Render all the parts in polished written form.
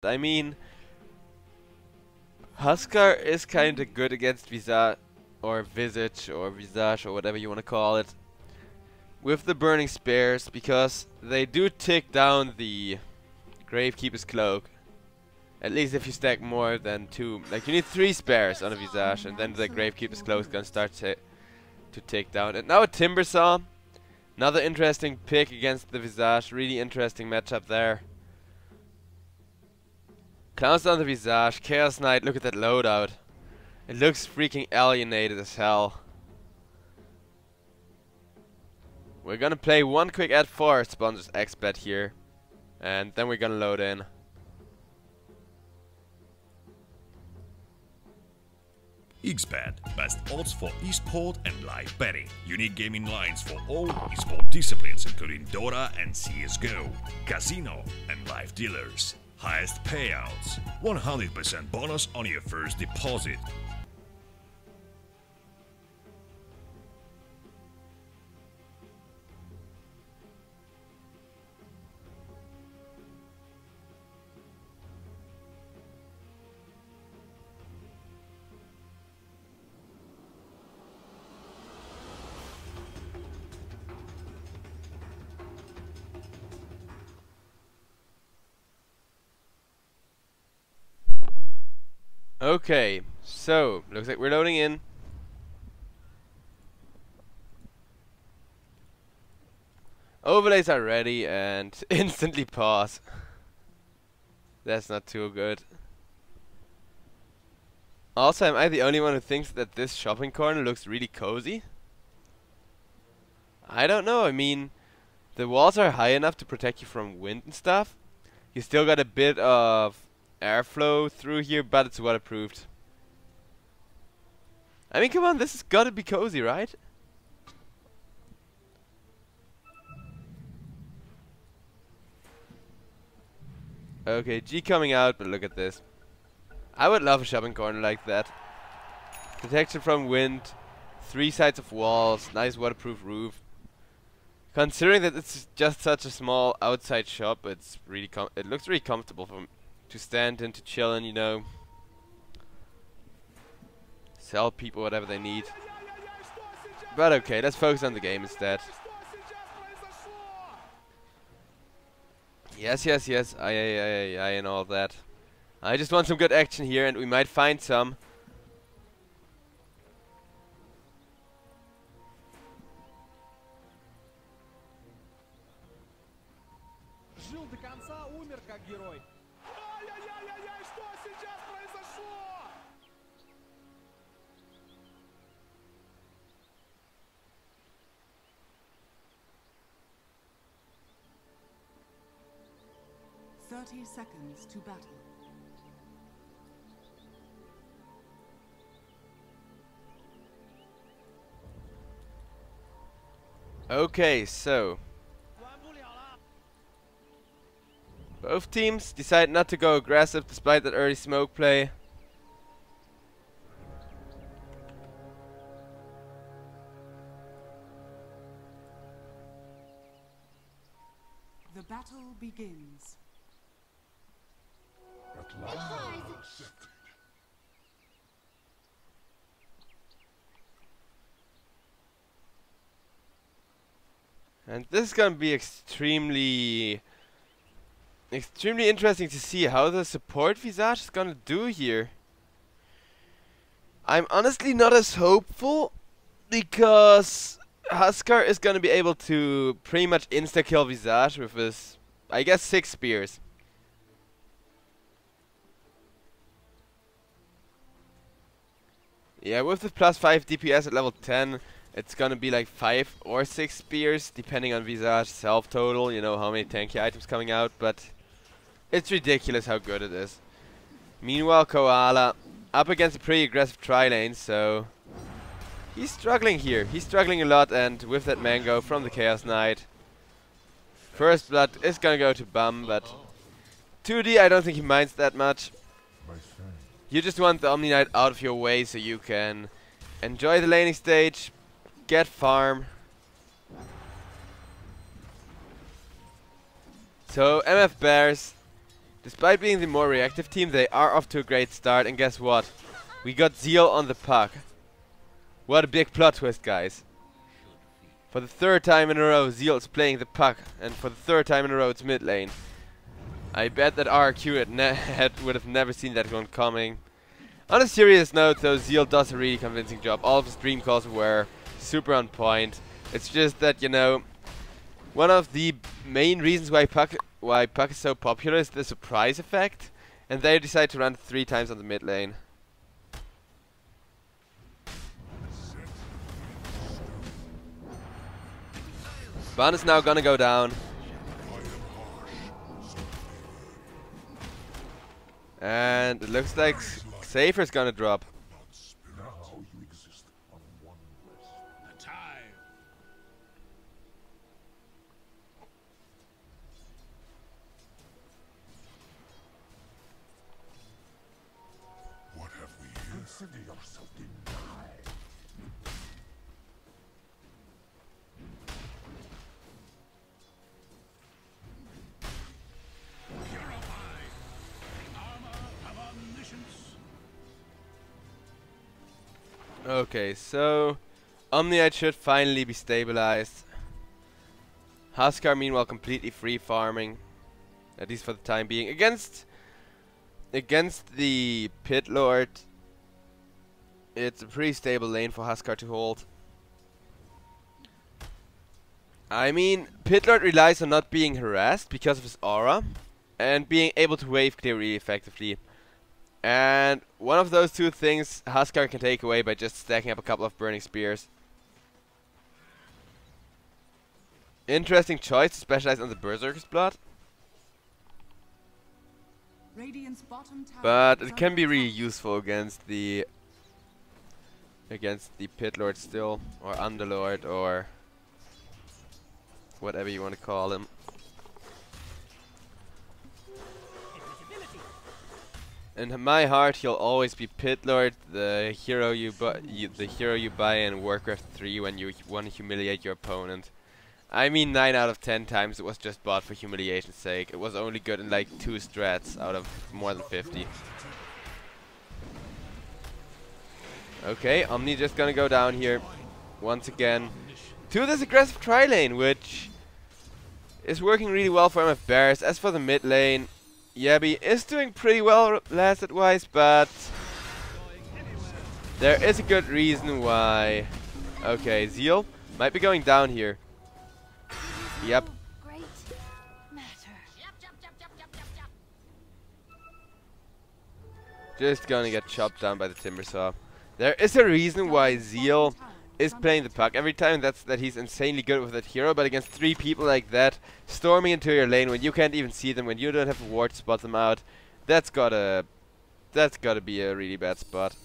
I mean, Huskar is kinda good against Visage, or Visage, or Visage, or whatever you wanna call it, with the Burning Spears, because they do tick down the Gravekeeper's Cloak. At least if you stack more than 2. Like, you need 3 spares on a Visage, and then the Gravekeeper's Cloak is gonna start to tick down. And now a Timbersaw. Another interesting pick against the Visage. Really interesting matchup there. Clowns on the Visage. Chaos Knight, look at that loadout. It looks freaking alienated as hell. We're gonna play one quick ad for sponsors XBet here. And then we're gonna load in. XBet, best odds for esport and live betting. Unique gaming lines for all esport disciplines including Dota and CSGO, casino and live dealers. Highest payouts, 100% bonus on your first deposit. Okay, so looks like we're loading in. Overlays are ready and instantly pause. That's not too good. Also, am I the only one who thinks that this shopping corner looks really cozy? I don't know, I mean, the walls are high enough to protect you from wind and stuff. You still got a bit of airflow through here, but it's waterproofed. I mean, come on, this has got to be cozy, right? Okay, G coming out, but look at this. I would love a shopping corner like that. Protection from wind, 3 sides of walls, nice waterproof roof. Considering that it's just such a small outside shop, it's really it looks really comfortable to stand and to chill and, you know, sell people whatever they need. But okay, let's focus on the game instead. Yes, yes, yes, I and all that. I just want some good action here, and we might find some. Thirty seconds to battle. Okay, so both teams decide not to go aggressive despite that early smoke play. The battle begins. And this is gonna be extremely interesting to see how the support Visage is gonna do here. I'm honestly not as hopeful because Huskar is gonna be able to pretty much insta-kill Visage with his, I guess, 6 spears. Yeah, with the +5 DPS at level 10, it's gonna be like 5 or 6 spears, depending on Visage self total, you know, how many tanky items coming out, but it's ridiculous how good it is. Meanwhile, Koala up against a pretty aggressive tri-lane, so he's struggling here. He's struggling a lot, and with that mango from the Chaos Knight, first blood is gonna go to Bum, but 2D, I don't think he minds that much. You just want the Omni Knight out of your way so you can enjoy the laning stage, get farm. So MF Bears Despite being the more reactive team, they are off to a great start. And guess what? We got Zeal on the puck. What a big plot twist, guys. For the third time in a row, Zeal is playing the puck. And for the third time in a row, it's mid lane. I bet that RRQ would have never seen that one coming. On a serious note, though, Zeal does a really convincing job. All of his dream calls were super on point. It's just that, you know, one of the main reasons why puck is so popular is the surprise effect. And they decide to run 3 times on the mid lane. Ban is now gonna go down. And it looks like Safer's gonna drop. What have we here? Consider yourself denied. Okay, so Omniite should finally be stabilized. Huskar meanwhile completely free farming, at least for the time being, against the Pit Lord. It's a pretty stable lane for Huskar to hold. I mean, Pit Lord relies on not being harassed because of his aura and being able to wave clear really effectively. And one of those two things Huskar can take away by just stacking up a couple of burning spears. Interesting choice to specialize on the Berserker's blood. Radiant's bottom tower But is it can be under really attack. useful against the Pit Lord still, or Underlord, or whatever you want to call him. In my heart, he'll always be Pit Lord, the hero you buy in Warcraft 3 when you want to humiliate your opponent. I mean, 9 out of 10 times it was just bought for humiliation's sake. It was only good in like 2 strats out of more than 50. Okay, Omni just gonna go down here once again to this aggressive tri-lane, which is working really well for MF Bears. As for the mid lane, Yabi is doing pretty well lasted wise, but there is a good reason why. Okay, Zeal might be going down here. Yep. Great matter. Just gonna get chopped down by the timber saw. There is a reason why Zeal is playing the puck every time. That's that he's insanely good with that hero, but against 3 people like that, storming into your lane when you can't even see them, when you don't have a ward to spot them out, that's gotta be a really bad spot.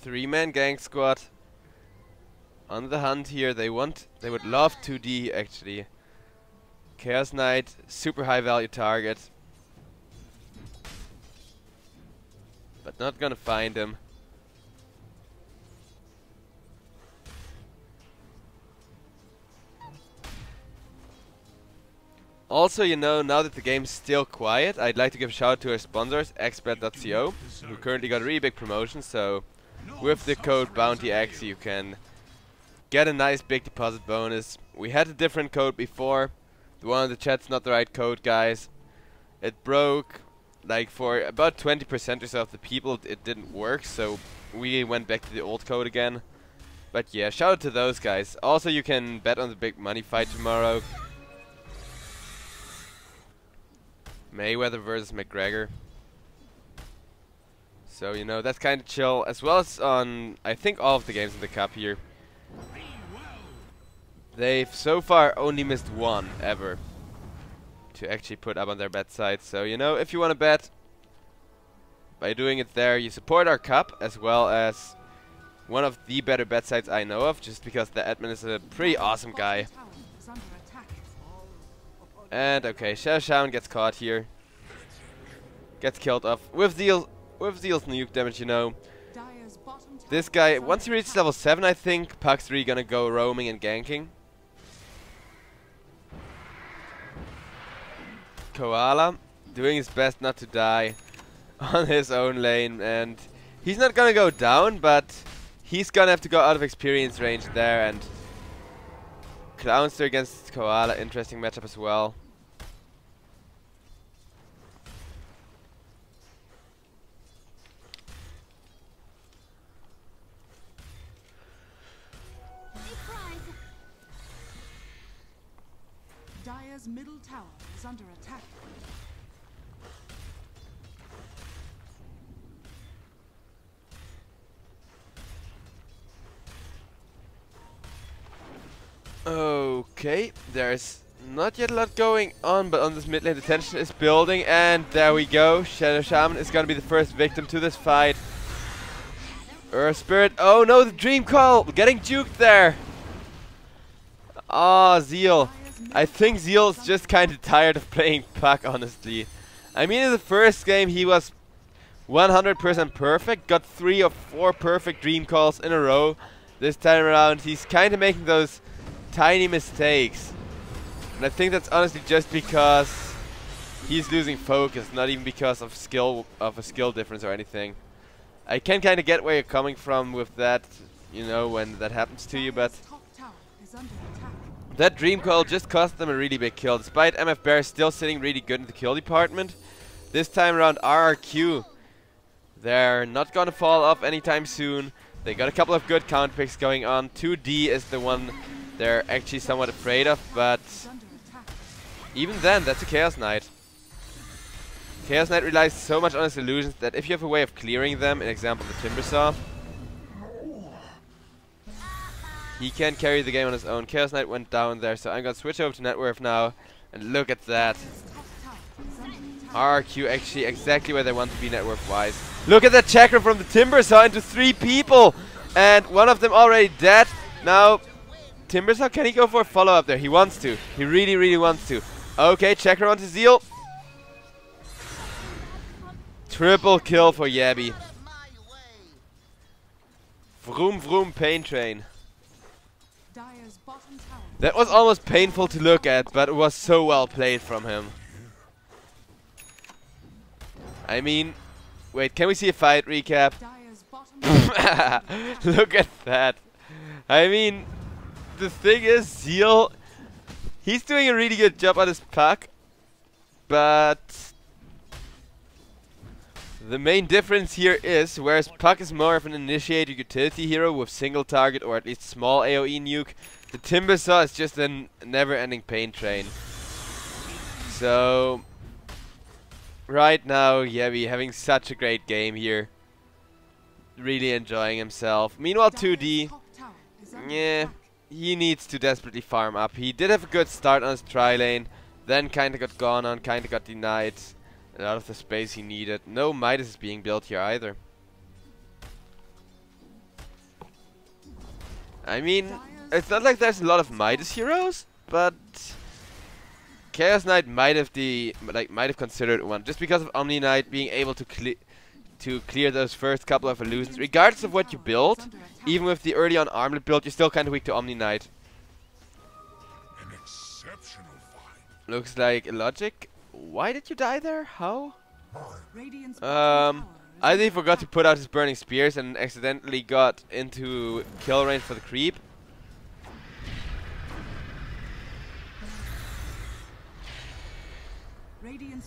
Three-man gang squad on the hunt here. They would love 2D actually. Chaos Knight, super high value target, but not gonna find him. Also, you know, now that the game's still quiet, I'd like to give a shout out to our sponsors, expert.co, who currently got a really big promotion. So with the code BOUNTYX you can get a nice big deposit bonus. We had a different code before. The one in the chat's not the right code, guys. It broke, like for about 20% or so of the people it didn't work, so we went back to the old code again. But yeah, shout out to those guys. Also, you can bet on the big money fight tomorrow. Mayweather versus McGregor. So, you know, that's kind of chill, as well as on, I think, all of the games in the cup here. They've so far only missed one ever to actually put up on their bet side. So, you know, if you want to bet, by doing it there, you support our cup, as well as one of the better bet sites I know of, just because the admin is a pretty awesome guy. And okay, Shadow Shaman gets caught here. Gets killed off with Zeal's nuke damage, you know. This guy, once he reaches level 7, I think, Puck's really gonna go roaming and ganking. Koala doing his best not to die on his own lane, and he's not gonna go down, but he's gonna have to go out of experience range there. And Clownster against Koala, interesting matchup as well. Dire's middle tower is under attack. Okay, there's not yet a lot going on, but on this mid lane the tension is building, and there we go. Shadow Shaman is gonna be the first victim to this fight. Earth Spirit, oh no, the Dream Call, getting juked there. Ah, Zeal. I think Zeal's just kinda tired of playing Puck, honestly. I mean, in the first game he was 100% perfect, got 3 or 4 perfect Dream Calls in a row. This time around he's kinda making those tiny mistakes, and I think that's honestly just because he's losing focus, not even because of a skill difference or anything. I can kind of get where you're coming from with that, you know, when that happens to you, but that Dream Call just cost them a really big kill, despite MFB still sitting really good in the kill department. This time around RRQ, they're not gonna fall off anytime soon. They got a couple of good count picks going on. 2D is the one they're actually somewhat afraid of, but even then, that's a Chaos Knight. Chaos Knight relies so much on his illusions that if you have a way of clearing them, in example the Timber Saw, he can carry the game on his own. Chaos Knight went down there, so I'm gonna switch over to Networth now, and look at that. RRQ actually exactly where they want to be network-wise. Look at that chakra from the Timber Saw into 3 people, and one of them already dead. Now, Timber Saw, can he go for a follow-up there? He wants to. He really, really wants to. Okay, chakra onto Zeal. Triple kill for Yabby. Vroom vroom pain train. That was almost painful to look at, but it was so well played from him. I mean, wait, can we see a fight recap? Look at that. I mean, the thing is, Zeal, he's doing a really good job on his Puck, but the main difference here is, whereas Puck is more of an initiator utility hero with single target or at least small AoE nuke, the Timber Saw is just a never-ending pain train. So, right now, Yabby having such a great game here. Really enjoying himself. Meanwhile, 2D, yeah, he needs to desperately farm up. He did have a good start on his tri-lane, then kinda got gone on, kinda got denied a lot of the space he needed. No Midas is being built here either. I mean, it's not like there's a lot of Midas heroes, but Chaos Knight might have considered one, just because of Omni Knight being able to clear those first couple of illusions. Regardless of what you build, even with the early on armlet build, you're still kind of weak to Omni Knight. An exceptional fight. Looks like logic. Why did you die there? How? Either he forgot to put out his burning spears and accidentally got into kill range for the creep.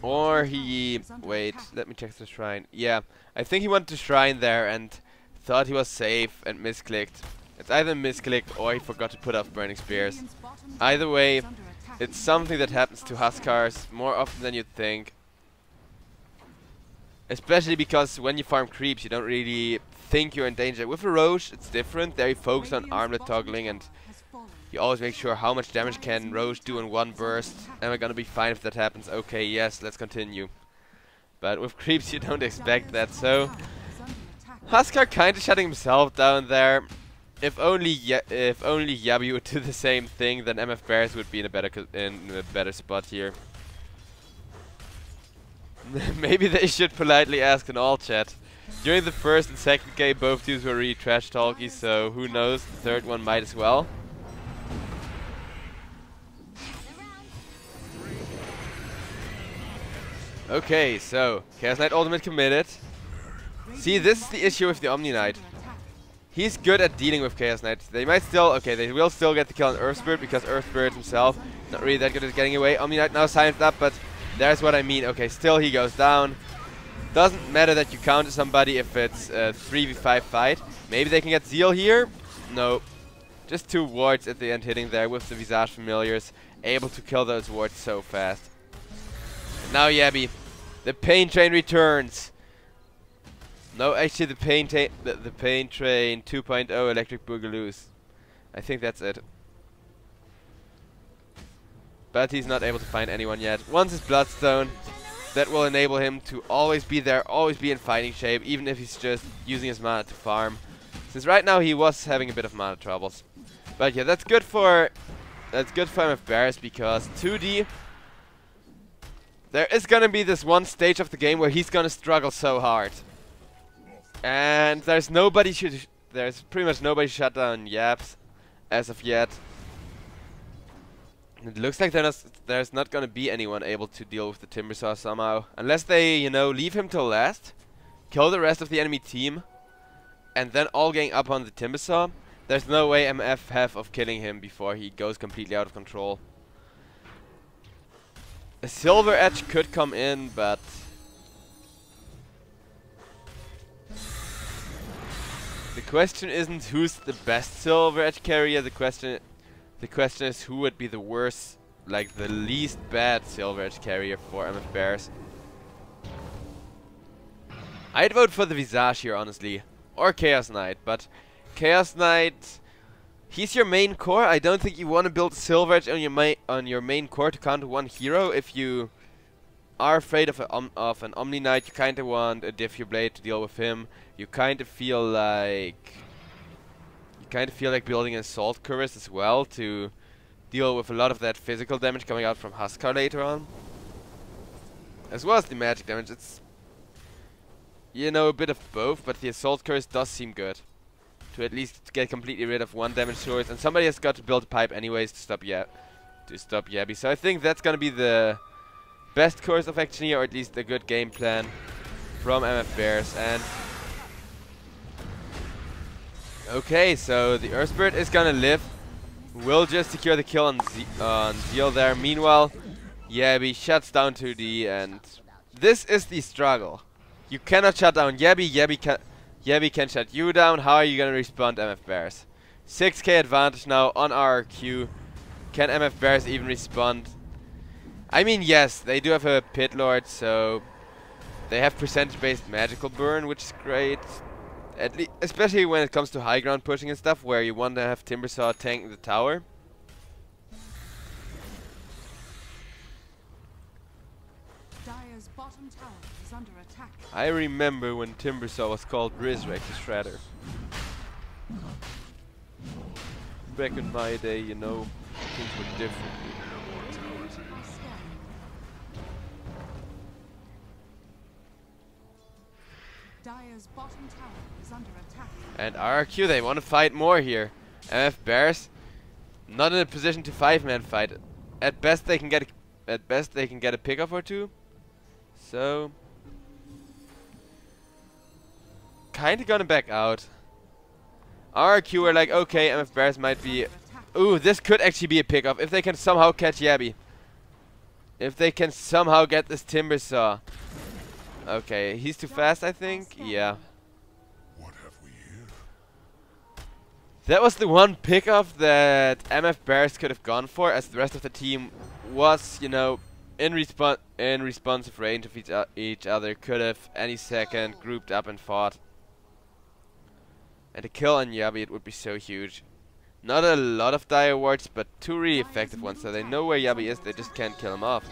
Or he... wait, let me check the shrine. Yeah, I think he went to shrine there and thought he was safe and misclicked. It's either misclicked or he forgot to put out burning spears. Either way, it's something that happens to Huskars more often than you'd think. Especially because when you farm creeps, you don't really think you're in danger. With a Roche, it's different. There you focus on armlet toggling and you always make sure how much damage can Roche do in one burst. Am I gonna be fine if that happens? Okay, yes, let's continue. But with creeps, you don't expect that, so Huskar kind of shutting himself down there. If only Yabi would do the same thing, then MF Bears would be in a better spot here. Maybe they should politely ask in all chat. During the first and second game, both teams were really trash talky, so who knows? The third one might as well. Okay, so Chaos Knight ultimate committed. See, this is the issue with the Omni Knight. He's good at dealing with Chaos Knight. They might still, okay, they will still get the kill on Earth Spirit because Earth Spirit himself not really that good at getting away. Omni Knight now silenced up, but there's what I mean. Okay, still he goes down. Doesn't matter that you counter somebody if it's a 3v5 fight. Maybe they can get Zeal here. No, just 2 wards at the end hitting there with the Visage Familiars, able to kill those wards so fast. And now Yabi, the pain train returns. No, actually the pain train 2.0 electric boogaloos. I think that's it. But he's not able to find anyone yet. Once his Bloodstone, that will enable him to always be there, always be in fighting shape, even if he's just using his mana to farm. Since right now he was having a bit of mana troubles. But yeah, that's good for MF Bears because 2D. There is gonna be this one stage of the game where he's gonna struggle so hard. And there's pretty much nobody shut down Yaps as of yet. It looks like there's not gonna be anyone able to deal with the Timbersaw somehow. Unless they, you know, leave him till last, kill the rest of the enemy team, and then all gang up on the Timbersaw. There's no way MF have of killing him before he goes completely out of control. A Silver Edge could come in, but the question isn't who's the best Silver Edge carrier. The question is who would be the worst, like the least bad Silver Edge carrier for MF Bears. I'd vote for the Visage here, honestly, or Chaos Knight, but Chaos Knight, he's your main core. I don't think you want to build Silver Edge on your main core to counter one hero. If you are afraid of an Omni Knight, you kind of want a Defibrillate to deal with him. You kind of feel like building an Assault Cuirass as well to deal with a lot of that physical damage coming out from Huskar later on, as well as the magic damage. It's, you know, a bit of both, but the Assault Cuirass does seem good to at least get completely rid of one damage source, and somebody has got to build a pipe anyways to stop Yabi. So I think that's gonna be the best course of action here, or at least a good game plan from MF Bears. And okay, so the Earth Spirit is gonna live. Will just secure the kill on Zeal there. Meanwhile, Yabi shuts down 2D, and this is the struggle. You cannot shut down Yabi. Yabi can shut you down. How are you gonna respond, MF Bears? 6k advantage now on RRQ. Can MF Bears even respond? I mean, yes, they do have a Pit Lord, so they have percentage-based magical burn, which is great. At least, especially when it comes to high ground pushing and stuff, where you want to have Timbersaw tanking the tower. Dire's bottom tower is under attack. I remember when Timbersaw was called Rizrek the Shredder. Back in my day, you know, things were different. Dire's bottom tower is under attack. And RRQ, they want to fight more here. MF Bears not in a position to 5-man fight. At best they can get a pickoff or two. So kinda gonna back out. RRQ are like, okay, MF Bears might be. Ooh, this could actually be a pickoff if they can somehow catch Yabi. If they can somehow get this Timbersaw. Okay, he's too fast, I think. Yeah. What have we here? That was the one pickoff that MF Bears could have gone for, as the rest of the team was, you know, in responsive range of each other. Could have any second grouped up and fought. And a kill on Yabi, it would be so huge. Not a lot of dire wards, but 2 really effective ones, so they know where Yabi is, they just can't kill him off.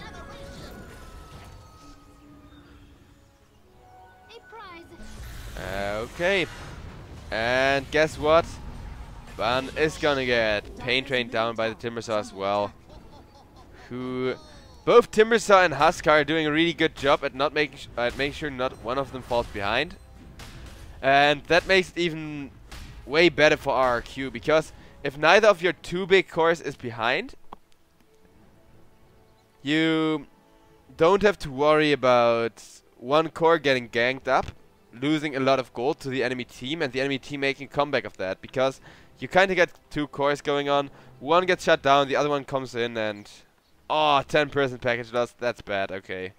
Okay. And guess what? Ban is gonna get pain trained down by the Timbersaw as well. Who... Both Timbersaw and Huskar are doing a really good job at not making sure not one of them falls behind. And that makes it even way better for RRQ, because if neither of your two big cores is behind, you don't have to worry about one core getting ganked up, losing a lot of gold to the enemy team, and the enemy team making a comeback of that, because you kind of get two cores going on. One gets shut down, the other one comes in, and... Oh, 10% package loss, that's bad, okay.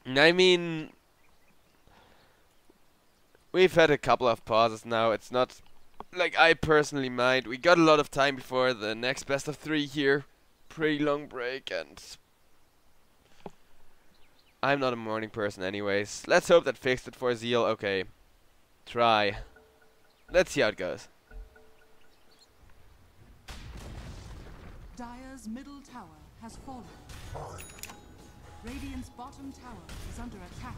I mean... We've had a couple of pauses now, it's not like I personally mind. We got a lot of time before the next best of 3 here. Pretty long break, and... I'm not a morning person anyways. Let's hope that fixed it for Zeal, okay. Try. Let's see how it goes. Dire's middle tower has fallen. Radiant's bottom tower is under attack.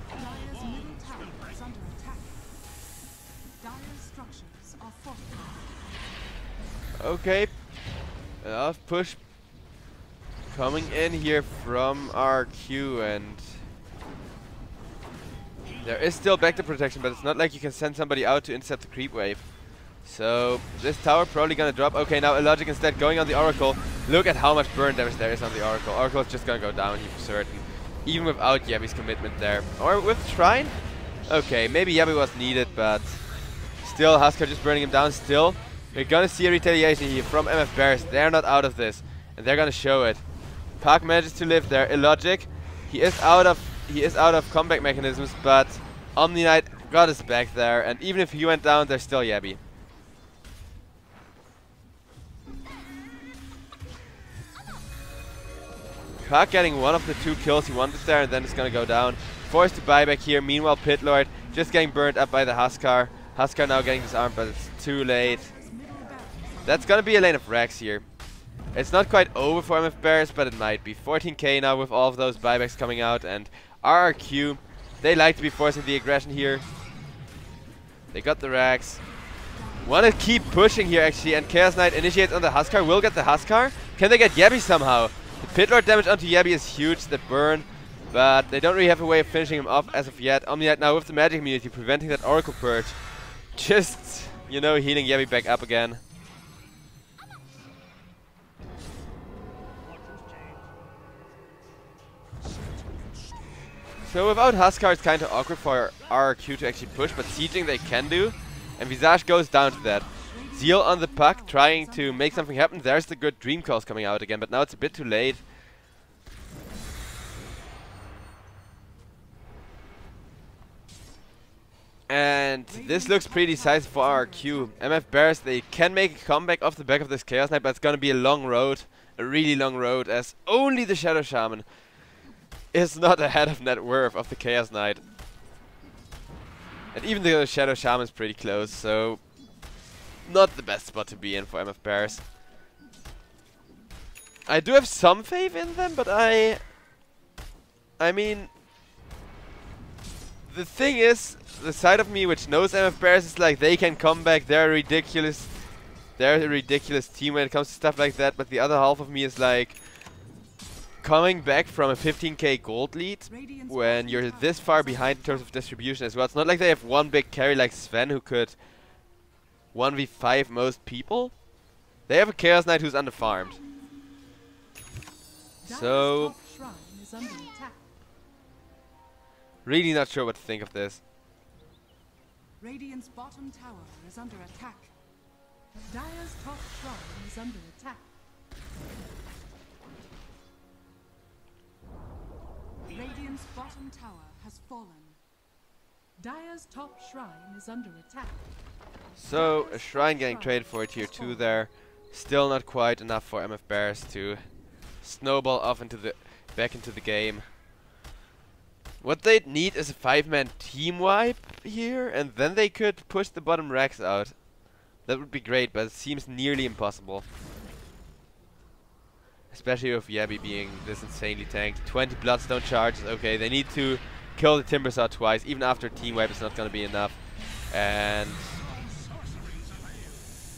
Dire's middle tower is under attack. Dire's structures are fortified. Okay. Enough push coming in here from RQ, and there is still backdoor protection, but it's not like you can send somebody out to intercept the creep wave. So this tower probably gonna drop. Okay, now Illogic instead going on the Oracle. Look at how much burn damage there is on the Oracle. Oracle is just gonna go down here for certain, even without Yabby's commitment there. Or with Shrine? Okay, maybe Yabby was needed, but still Huskar just burning him down still. We're gonna see a retaliation here from MF Bears. They're not out of this, and they're gonna show it. Park manages to live there. Illogic, he is out of comeback mechanisms, but Omni Knight got his back there, and even if he went down, there's still Yabby. Park getting one of the 2 kills he wanted there, and then it's gonna go down. Forced to buy back here. Meanwhile, Pit Lord just getting burned up by the Huskar. Huskar now getting disarmed, but it's too late. That's gonna be a lane of Rex here. It's not quite over for MF Bears, but it might be. 14k now with all of those buybacks coming out, and RRQ, they like to be forcing the aggression here. They got the Rex. Wanna keep pushing here actually, and Chaos Knight initiates on the Huskar. Will get the Huskar. Can they get Yabby somehow? The Pit Lord damage onto Yabby is huge, the burn, but they don't really have a way of finishing him off as of yet. Omni Knight now with the magic immunity, preventing that Oracle Purge. Just, you know, healing Yabby back up again. So without Huskar, it's kind of awkward for RRQ to actually push, but sieging they can do, and Visage goes down to that. Zeal on the puck, trying to make something happen. There's the good Dream Calls coming out again, but now it's a bit too late. And this looks pretty decisive for RRQ. MF Bears, they can make a comeback off the back of this Chaos Knight, but it's gonna be a long road, a really long road, as only the Shadow Shaman is not ahead of net worth of the Chaos Knight. And even the Shadow Shaman is pretty close, so not the best spot to be in for MF Bears. I do have some faith in them, but I mean, the thing is, the side of me which knows MF Bears is like, they can come back, they're a ridiculous team when it comes to stuff like that, but the other half of me is like, coming back from a 15k gold lead when you're this far behind in terms of distribution as well. It's not like they have one big carry like Sven who could 1v5 most people. They have a Chaos Knight who's underfarmed. So really not sure what to think of this. Radiant's bottom tower is under attack. Dire's top shrine is under attack. Radiant's bottom tower has fallen. Dire's top shrine is under attack. So a shrine getting traded for a tier 2 there. Still not quite enough for MF Bears to snowball off into the back into the game. What they need is a 5-man team wipe here, and then they could push the bottom Rex out. That would be great, but it seems nearly impossible. especially with Yabby being this insanely tanked. 20 Bloodstone charges. Okay, they need to kill the Timbersaw twice. Even after team wipe, it's not going to be enough. And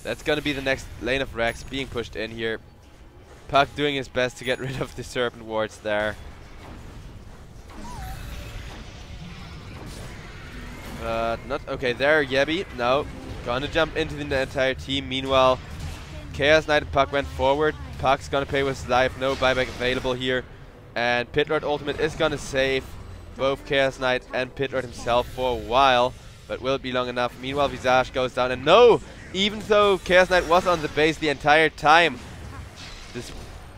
that's going to be the next lane of Rex being pushed in here. Puck doing his best to get rid of the Serpent wards there. Not okay. There, Yabby. No, gonna jump into the entire team. Meanwhile, Chaos Knight and Puck went forward. Puck's gonna pay with his life. No buyback available here, and Pitlord ultimate is gonna save both Chaos Knight and Pitlord himself for a while, but will it be long enough? Meanwhile, Visage goes down, and no, even though Chaos Knight was on the base the entire time, this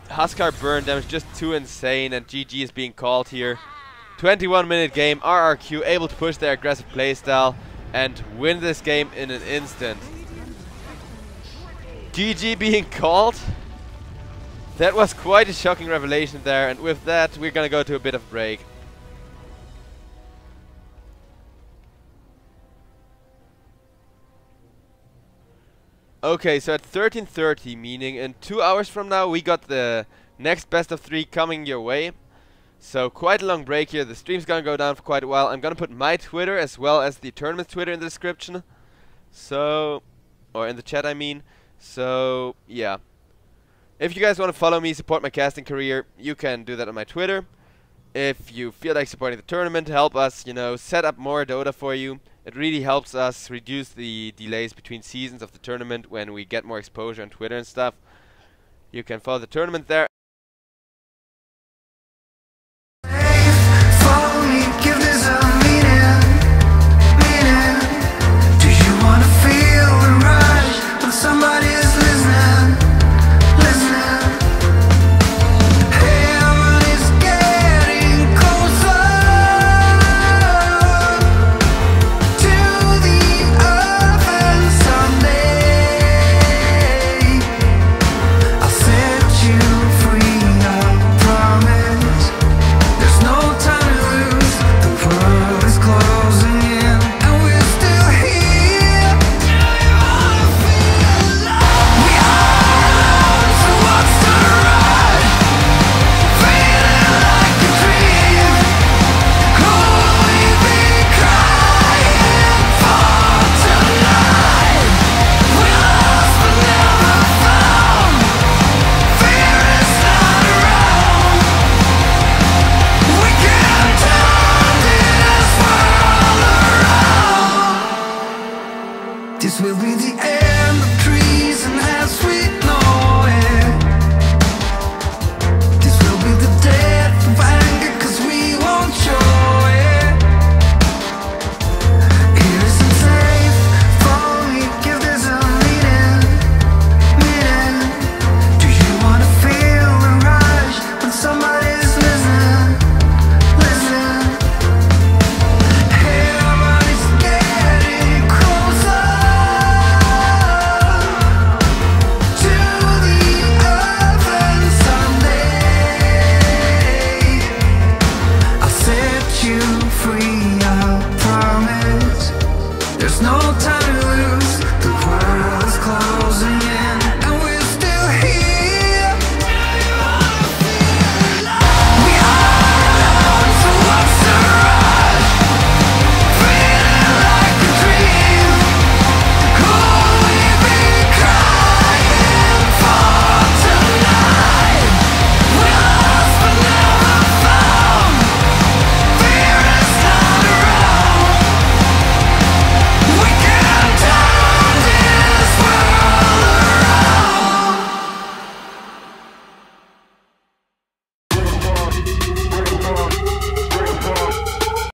Huskar burn damage just too insane, and GG is being called here. 21-minute game, RRQ able to push their aggressive playstyle and win this game in an instant. GG being called. That was quite a shocking revelation there, and with that we're gonna go to a bit of break. Okay, so at 13:30, meaning in 2 hours from now, we got the next best of 3 coming your way. So quite a long break here. The stream's gonna go down for quite a while. I'm gonna put my Twitter as well as the tournament's Twitter in the description. So, or in the chat I mean. So, yeah. If you guys want to follow me, support my casting career, you can do that on my Twitter. If you feel like supporting the tournament, help us, you know, set up more Dota for you. It really helps us reduce the delays between seasons of the tournament when we get more exposure on Twitter and stuff. You can follow the tournament there. This will be the